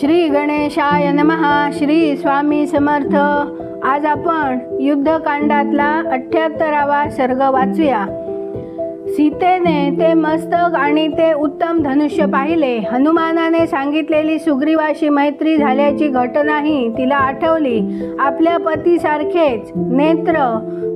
श्री गणेशाय नमः. श्री स्वामी समर्थ. आज आपण युद्धकांडातला 78वा सर्ग वाचूया. सीतेने ते मस्तक आणि ते उत्तम धनुष्य पाहिले. हनुमानाने सांगितलेली सुग्रीवाशी मैत्री झाल्याची घटनाही तिला आठवली. आपल्या पतीसारखेच नेत्र,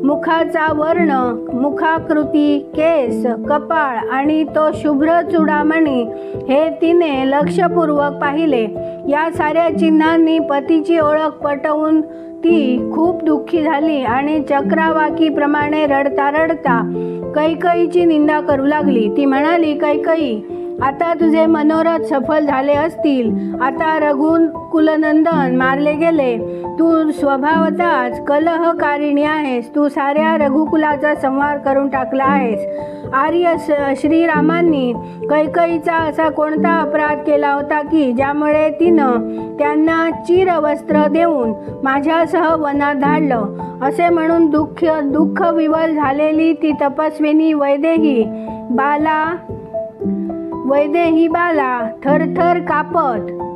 मुखाचा वर्ण, मुखाकृती, केस, कपाळ आणि तो शुभ्र चूडामणी हे तिने लक्षपूर्वक पाहिले. या साऱ्या चिन्हांनी पतीची ओळख पटवून ती खूप दुःखी झाली आणि चक्रावाकीप्रमाणे रडता रडता कैकईची निंदा करू लागली. ती म्हणाली, कैकई, आता तुझे मनोरथ सफल झाले असतील. आता रघुकुलनंदन मारले गेले. तू स्वभावतःच कलहकारिणी आहेस. तू साऱ्या रघुकुलाचा संहार करून टाकला आहेस. आर्य श्रीरामांनी कैकईचा असा कोणता अपराध केला होता की ज्यामुळे तिनं त्यांना चिरवस्त्र देऊन माझ्यासह वनात धाडलं. असे म्हणून दुःख विवल झालेली ती तपस्विनी वैदेही बाला थरथर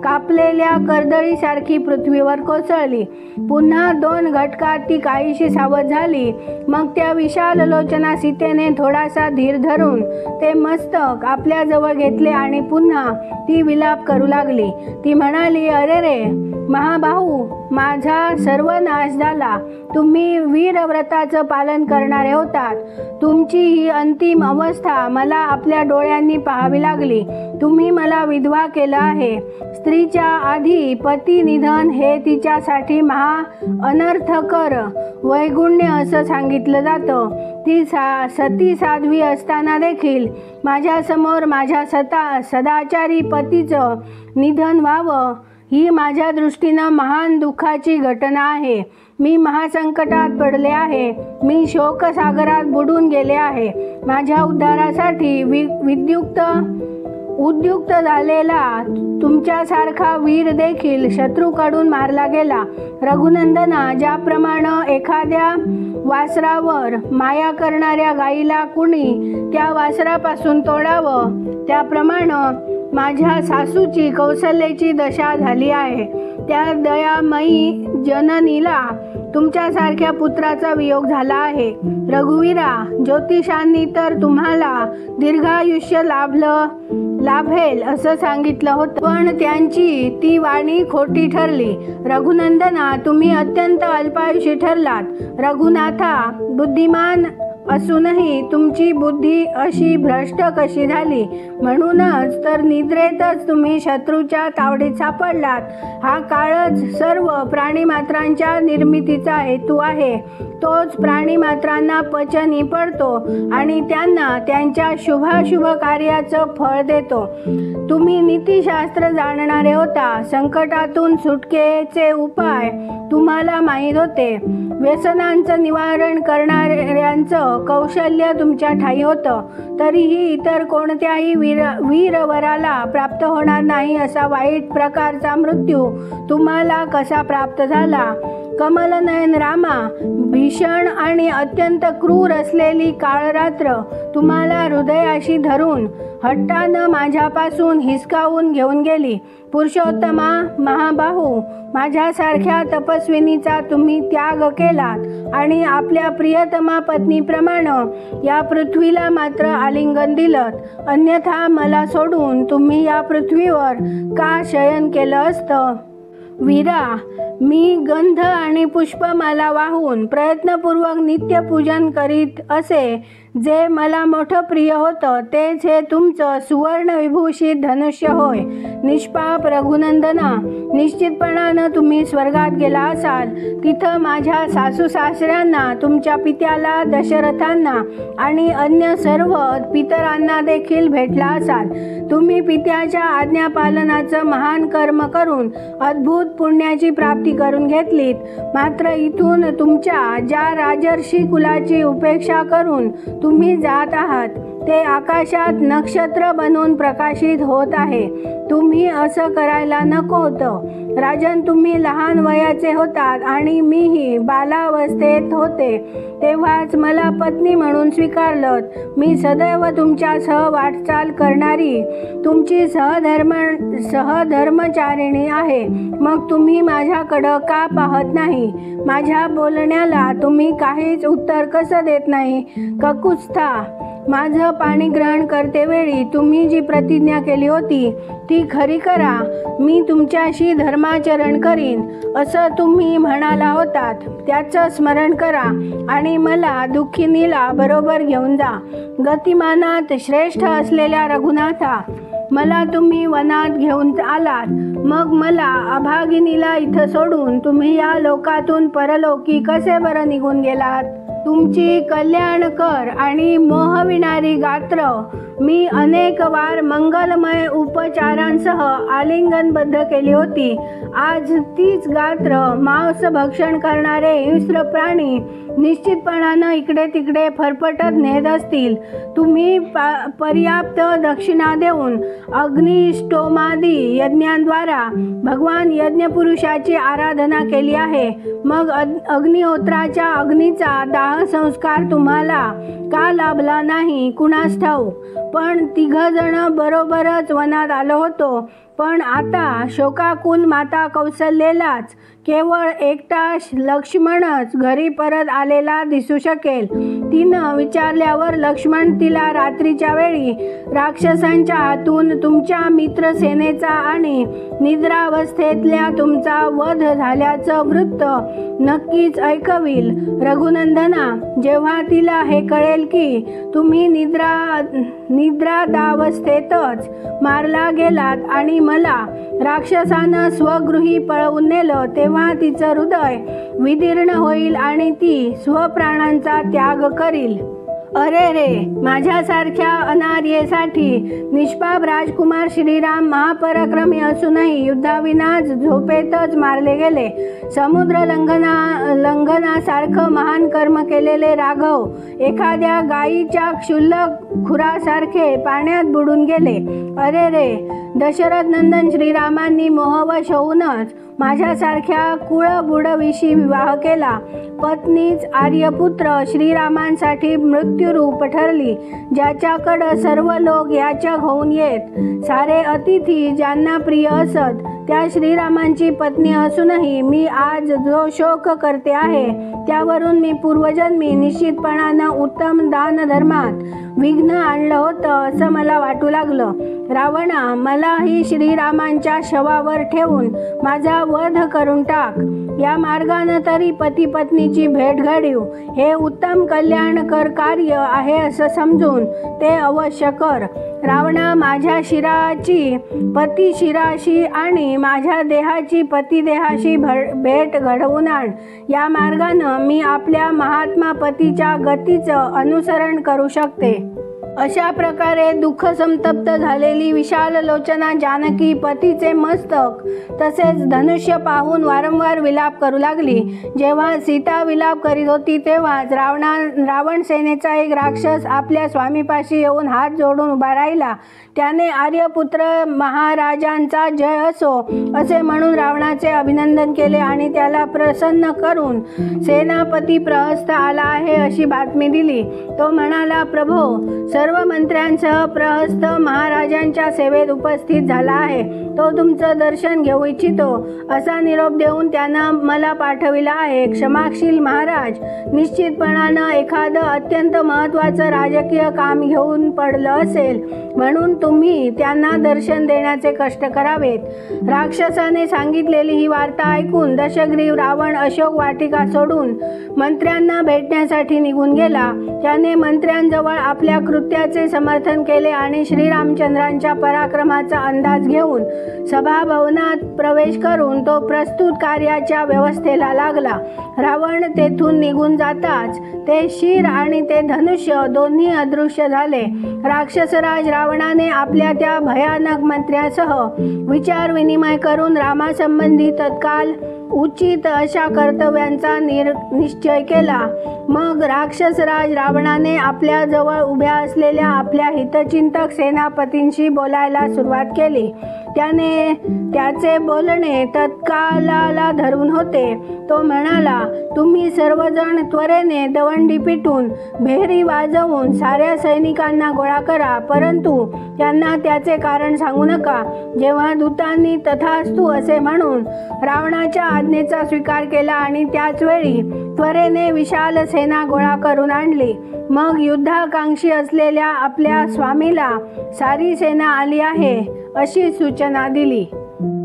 कापलेल्या कर्दळीसारखी पृथ्वीवर कोसळली. पुन्हा 2 घटकात ती काहीशी सावध झाली. मग त्या विशाल लोचना सीतेने थोडासा धीर धरून ते मस्तक आपल्याजवळ घेतले आणि पुन्हा ती विलाप करू लागली. ती म्हणाली, अरे रे महाबाहू, माझा सर्वनाश झाला. तुम्ही वीरव्रताचं पालन करणारे होतात. तुमची ही अंतिम अवस्था मला आपल्या डोळ्यांनी पाहावी लागली. तुम्ही मला विधवा केलं आहे. स्त्रीच्या आधी पती निधन हे तिच्यासाठी अनर्थकर वैगुण्य असं सांगितलं जातं. ती सती साध्वी असताना देखील माझ्यासमोर माझ्या सदाचारी पतीचं निधन व्हावं ही माझ्या दृष्टीनं महान दुःखाची घटना आहे. मी महासंकटात पडले आहे. मी शोकसागरात बुडून गेले आहे. माझ्या उद्धारासाठी उद्युक्त झालेला तुमच्यासारखा वीर देखील शत्रूकडून मारला गेला. रघुनंदना, ज्याप्रमाणे एखाद्या वासरावर माया करणाऱ्या गाईला कुणी त्या वासरापासून तोडावं, त्याप्रमाणे माझ्या सासूची कौशल्याची दशा झाली आहे. त्या दयामयी जननीला तुमच्यासारख्या पुत्राचा वियोग झाला आहे. रघुवीरा, ज्योतिषांनी तर तुम्हाला दीर्घायुष्य लाभेल असं सांगितलं होतं, पण त्यांची ती वाणी खोटी ठरली. रघुनंदना, तुम्ही अत्यंत अल्पायुषी ठरलात. रघुनाथा, बुद्धिमान असूनही तुमची बुद्धी अशी भ्रष्ट कशी झाली? म्हणूनच तर निद्रेतच तुम्ही शत्रूच्या तावडीत सापडलात. हा काळच सर्व प्राणीमात्रांच्या निर्मितीचा हेतू आहे. तोच प्राणीमात्रांना पचनी पडतो आणि त्यांना त्यांच्या शुभाशुभ कार्याचं फळ देतो. तुम्ही नीतिशास्त्र जाणणारे होता. संकटातून सुटकेचे उपाय तुम्हाला माहीत होते. व्यसनांचं निवारण करणाऱ्यांचं कौशल्य तुमच्या ठाई होतं. तरीही इतर कोणत्याही वीरवराला प्राप्त होणार नाही असा वाईट प्रकारचा मृत्यू तुम्हाला कसा प्राप्त झाला? कमलनयन रामा, भीषण आणि अत्यंत क्रूर असलेली काळरात्र तुम्हाला हृदयाशी धरून हट्टानं माझ्यापासून हिसकावून घेऊन गेली. पुरुषोत्तमा, महाबाहू, माझ्यासारख्या तपस्विनीचा तुम्ही त्याग केलात आणि आपल्या प्रियतमा पत्नीप्रमाणे या पृथ्वीला मात्र आलिंगन दिलं. अन्यथा मला सोडून तुम्ही या पृथ्वीवर का शयन केलं असतं? वीरा, मी गंध आणि पुष्पमाला वाहून प्रयत्नपूर्वक नित्यपूजन करीत असे. जे मला मोठं प्रिय होतं तेच हे तुमचं सुवर्ण विभूषित धनुष्य होय. निष्पाप रघुनंदना, निश्चितपणानं तुम्ही स्वर्गात गेला असाल. तिथं माझ्या सासूसासऱ्यांना, तुमच्या पित्याला दशरथांना आणि अन्य सर्व पितरांना देखील भेटला असाल. तुम्ही पित्याच्या आज्ञापालनाचं महान कर्म करून अद्भुत पुण्याची प्राप्ती करून घेतलीत. मात्र इथून तुमच्या ज्या राजर्षी कुलाची उपेक्षा करून तुम्ही जात आहात ते आकाशात नक्षत्र बनून प्रकाशित होत आहे. तुम्ही असं करायला नको होतं. राजन, तुम्ही लहान वयाचे होतात आणि मीही बालावस्थेत होते तेव्हाच मला पत्नी म्हणून स्वीकारलं. मी सदैव तुमच्यासह वाटचाल करणारी तुमची सहधर्मचारिणी आहे. मग तुम्ही माझ्याकडं का पाहत नाही? माझ्या बोलण्याला तुम्ही काहीच उत्तर कसं देत नाही? ककुत्स्था, माझं पाणी ग्रहण करतेवेळी तुम्ही जी प्रतिज्ञा केली होती ती खरी करा. मी तुमच्याशी धर्माचरण करीन असं तुम्ही म्हणाला होतात. त्याचं स्मरण करा आणि मला दुःखिनीला बरोबर घेऊन जा. गतिमानात श्रेष्ठ असलेल्या रघुनाथा, मला तुम्ही वनात घेऊन आलात. मग मला अभागिनीला इथं सोडून तुम्ही या लोकातून परलोकी कसे बरं निघून गेलात? तुमची कल्याणकर आणि मोहविणारी गात्र मी अनेक वार मंगलमय उपचारांसह आलिंगनबद्ध केली होती. आज तीच गात्र मांस भक्षण करणारे हिंस्र प्राणी निश्चितपणानं इकडे तिकडे फरफटत नेत असतील. तुम्ही पर्याप्त दक्षिणा देऊन अग्निष्टोमादी यज्ञांद्वारा भगवान यज्ञपुरुषाची आराधना केली आहे. मग अग्निहोत्राच्या अग्नीचा दाह संस्कार तुम्हाला का लाभला नाही कुणास ठाऊक. पण तिघजण बरोबरच वनात आलो होतो. पण आता शोकाकुल माता कौसल्येलाच केवळ एकटा लक्ष्मणच घरी परत आलेला दिसू शकेल. तिनं विचारल्यावर लक्ष्मण तिला रात्रीच्या वेळी राक्षसांच्या हातून तुमच्या मित्रसेनेचा आणि निद्रावस्थेतल्या तुमचा वध झाल्याचं वृत्त नक्कीच ऐकविल. रघुनंदना, जेव्हा तिला हे कळेल की तुम्ही निद्रादावस्थेतच मारला गेलात आणि मला राक्षसानं स्वगृही पळवून नेलं, तेव्हा तिचं हृदय विदीर्ण होईल आणि ती स्वप्राणांचा त्याग करील. अरे रे, माझ्यासारख्या अनार्येसाठी निष्पाप राजकुमार श्रीराम महापराक्रमी असूनही युद्धाविनाच झोपेतच मारले गेले. समुद्र लंघनासारखं महान कर्म केलेले राघव एखाद्या गायीच्या क्षुल्लक खुरासारखे पाण्यात बुडून गेले. अरे रे, दशरथ नंदन श्रीरामांनी मोहवश होऊनच माझ्यासारख्या कुळबुडवीशी विवाह केला. पत्नीच आर्यपुत्र श्रीरामांसाठी मृत्यूरूप ठरली. ज्याच्याकडं सर्व लोक याचक होऊन येत, सारे अतिथी ज्यांना प्रिय असत, त्या श्रीरामांची पत्नी असूनही मी आज जो शोक करते आहे त्यावरून मी पूर्वजन्मी निश्चितपणानं उत्तम दानधर्मात विघ्न आणलं होतं असं मला वाटू लागलं. रावणा, मलाही श्रीरामांच्या शवावर ठेवून माझा वध करून टाक. या मार्गानं तरी पती पत्नीची भेट घडीव. हे उत्तम कल्याणकर कार्य आहे असं समजून ते अवश्य कर. रावणा, माझ्या शिराची पती शिराशी आणि माझ्या देहाची पती देहाशी भेट घडवून आण. या मार्गानं मी आपल्या महात्मा पतीच्या गतीचं अनुसरण करू शकते. अशा प्रकारे दुःख संतप्त झालेली विशाल लोचना जानकी पतीचे मस्तक तसेच धनुष्य पाहून वारंवार विलाप करू लागली. जेव्हा सीता विलाप करीत होती तेव्हाच रावण सेनेचा एक राक्षस आपल्या स्वामीपाशी येऊन हात जोडून उभा राहिला. त्याने आर्यपुत्र महाराजांचा जय असो असे म्हणून रावणाचे अभिनंदन केले आणि त्याला प्रसन्न करून सेनापती प्रहस्त आला आहे अशी बातमी दिली. तो म्हणाला, प्रभो, सर्व मंत्र्यांसह प्रहस्त महाराजांच्या सेवेत उपस्थित झाला आहे. तो तुमचं दर्शन घेऊ इच्छितो असा निरोप देऊन त्यानं मला पाठविला आहे. क्षमाशील महाराज, निश्चितपणानं एखादं अत्यंत महत्त्वाचं राजकीय काम घेऊन पडलं असेल म्हणून तुम्ही त्यांना दर्शन देण्याचे कष्ट करावेत. राक्षसाने सांगितलेली ही वार्ता ऐकून दशग्रीव रावण अशोक वाटिका सोडून मंत्र्यांना भेटण्यासाठी निघून गेला. त्याने मंत्र्यांजवळ आपल्या कृत्याचे समर्थन केले आणि श्रीरामचंद्रांच्या पराक्रमाचा अंदाज घेऊन सभाभवनात प्रवेश करून तो प्रस्तुत कार्याच्या व्यवस्थेला लागला. रावण तेथून निघून जाताच ते शिर आणि ते धनुष्य दोन्ही अदृश्य झाले. राक्षसराज रावणाने आपल्या त्या भयानक मंत्र्यासह विचार विनिमय करून रामासंबंधी तत्काल उचित अशा कर्तव्यांचा निश्चय केला. मग राक्षसराज रावणाने आपल्या जवळ उभ्या असलेल्या असलेल्या आपल्या हितचिंतक सेनापतींशी बोलायला सुरुवात केली. त्याने त्याचे बोलणे तत्कालाला धरून होते. तो म्हणाला, तुम्ही सर्वजण त्वरेने दवंडी पिटून भेरी वाजवून साऱ्या सैनिकांना गोळा करा, परंतु त्यांना त्याचे कारण सांगू नका. जेव्हा दूतांनी तथास्तु असे म्हणून रावणाच्या आज्ञेचा स्वीकार केला आणि त्याच वेळी त्वरेने विशाल सेना गोळा करून आणली, मग युद्धाकांक्षी असलेल्या आपल्या स्वामीला सारी सेना आली आहे अशी सूचना दिली.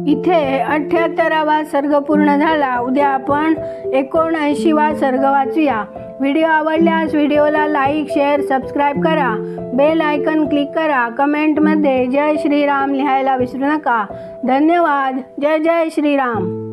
इथे 78वा सर्ग पूर्ण झाला. उद्या आपण 79वा सर्ग वाचूया. व्हिडिओ आवडल्यास व्हिडिओला लाईक, शेअर, सबस्क्राईब करा. बेल आयकन क्लिक करा. कमेंटमध्ये जय श्रीराम लिहायला विसरू नका. धन्यवाद. जय जय श्रीराम.